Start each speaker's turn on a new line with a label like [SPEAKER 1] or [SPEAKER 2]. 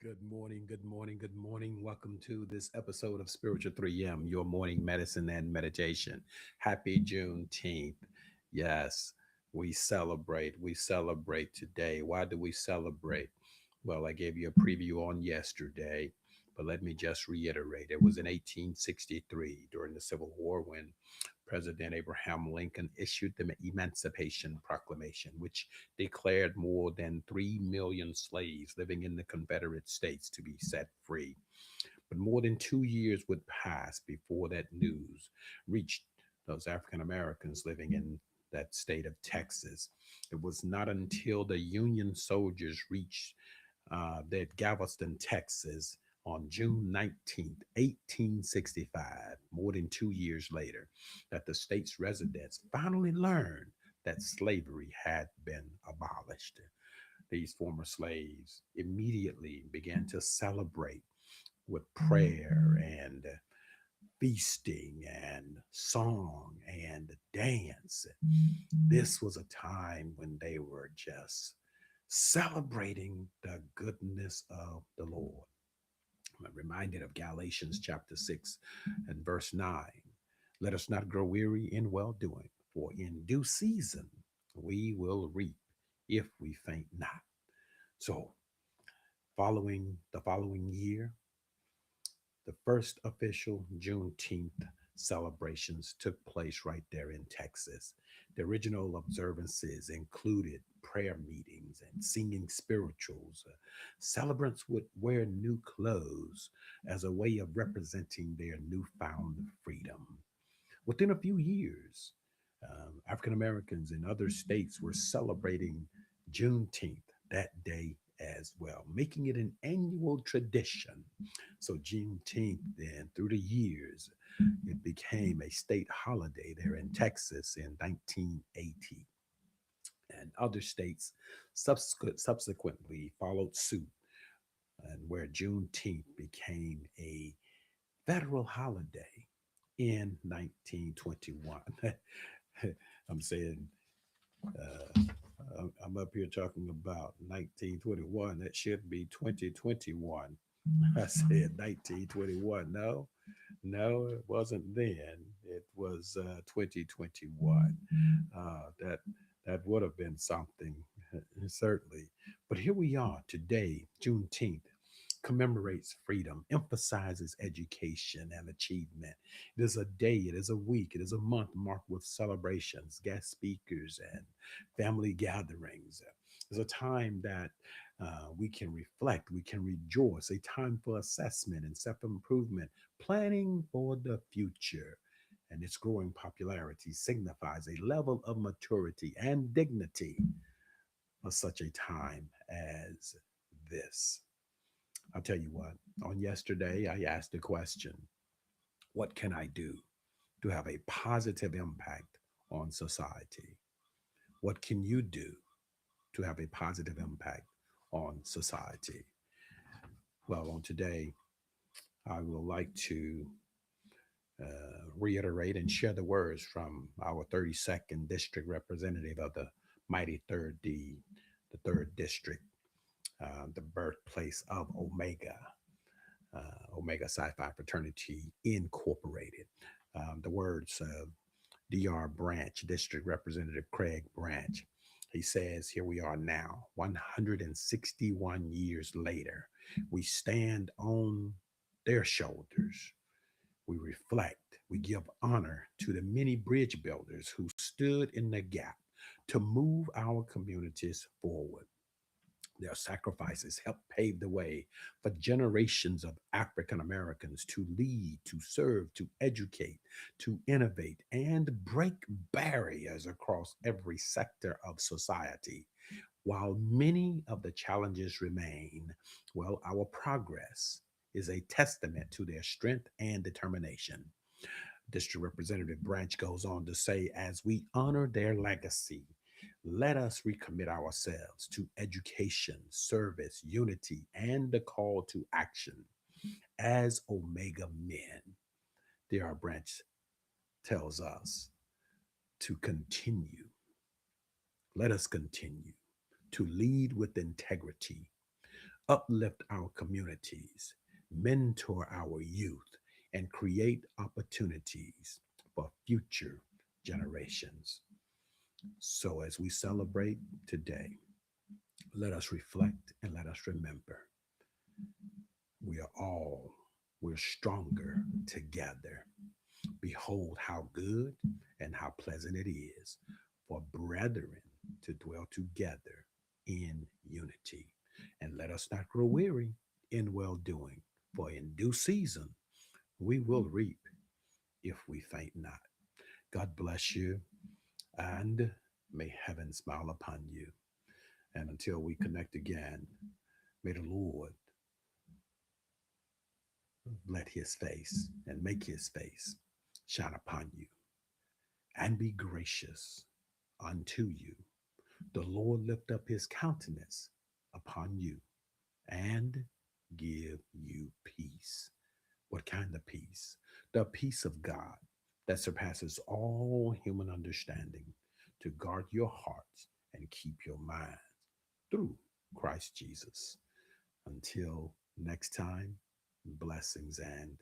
[SPEAKER 1] Good morning, good morning, good morning. Welcome to this episode of Spiritual 3M, your morning medicine and meditation. Happy Juneteenth. Yes, we celebrate today. Why do we celebrate? Well, I gave you a preview on yesterday, but let me just reiterate. It was in 1863 during the Civil War when President Abraham Lincoln issued the Emancipation Proclamation, which declared more than 3 million slaves living in the Confederate States to be set free. But more than 2 years would pass before that news reached those African Americans living in that state of Texas. It was not until the Union soldiers reached that Galveston, Texas, on June 19th, 1865, more than 2 years later, that the state's residents finally learned that slavery had been abolished. These former slaves immediately began to celebrate with prayer and feasting and song and dance. This was a time when they were just celebrating the goodness of the Lord. I'm reminded of Galatians chapter 6 and verse 9. Let us not grow weary in well doing, for in due season we will reap if we faint not. So, following the following year, the first official Juneteenth celebrations took place right there in Texas. The original observances included prayer meetings and singing spirituals. Celebrants would wear new clothes as a way of representing their newfound freedom. Within a few years, African Americans in other states were celebrating Juneteenth that day as well, making it an annual tradition. So, Juneteenth, then through the years, it became a state holiday there in Texas in 1980. And other states subsequently followed suit, and where Juneteenth became a federal holiday in 1921. I'm saying uh, I'm up here talking about 1921. That should be 2021. I said 1921. No, no, it wasn't then. It was 2021. That would have been something, certainly. But here we are today, Juneteenth commemorates freedom, emphasizes education and achievement. It is a day, it is a week, it is a month marked with celebrations, guest speakers, and family gatherings. It's a time that we can reflect, we can rejoice, a time for assessment and self improvement, planning for the future. And its growing popularity signifies a level of maturity and dignity for such a time as this. I'll tell you what, on yesterday, I asked the question, what can I do to have a positive impact on society? What can you do to have a positive impact on society? Well, on today, I would like to reiterate and share the words from our 32nd district representative of the mighty the third district, the birthplace of Omega Sci Fi Fraternity Incorporated. The words of DR Branch, District Representative Craig Branch. He says, here we are now, 161 years later. We stand on their shoulders. We reflect, we give honor to the many bridge builders who stood in the gap to move our communities forward. Their sacrifices helped pave the way for generations of African Americans to lead, to serve, to educate, to innovate, and break barriers across every sector of society. While many of the challenges remain, well, our progress is a testament to their strength and determination. District Representative Branch goes on to say, as we honor their legacy, let us recommit ourselves to education, service, unity, and the call to action. As Omega men, D.R. Branch tells us to continue. Let us continue to lead with integrity, uplift our communities, mentor our youth, and create opportunities for future generations. So, as we celebrate today, let us reflect and let us remember we are all, we're stronger together. Behold, how good and how pleasant it is for brethren to dwell together in unity. And let us not grow weary in well doing, for in due season we will reap if we faint not. God bless you, and may heaven smile upon you. And until we connect again, may the Lord let his face and make his face shine upon you and be gracious unto you. The Lord lift up his countenance upon you and give you peace. What kind of peace? The peace of God that surpasses all human understanding to guard your hearts and keep your mind through Christ Jesus. Until next time, blessings and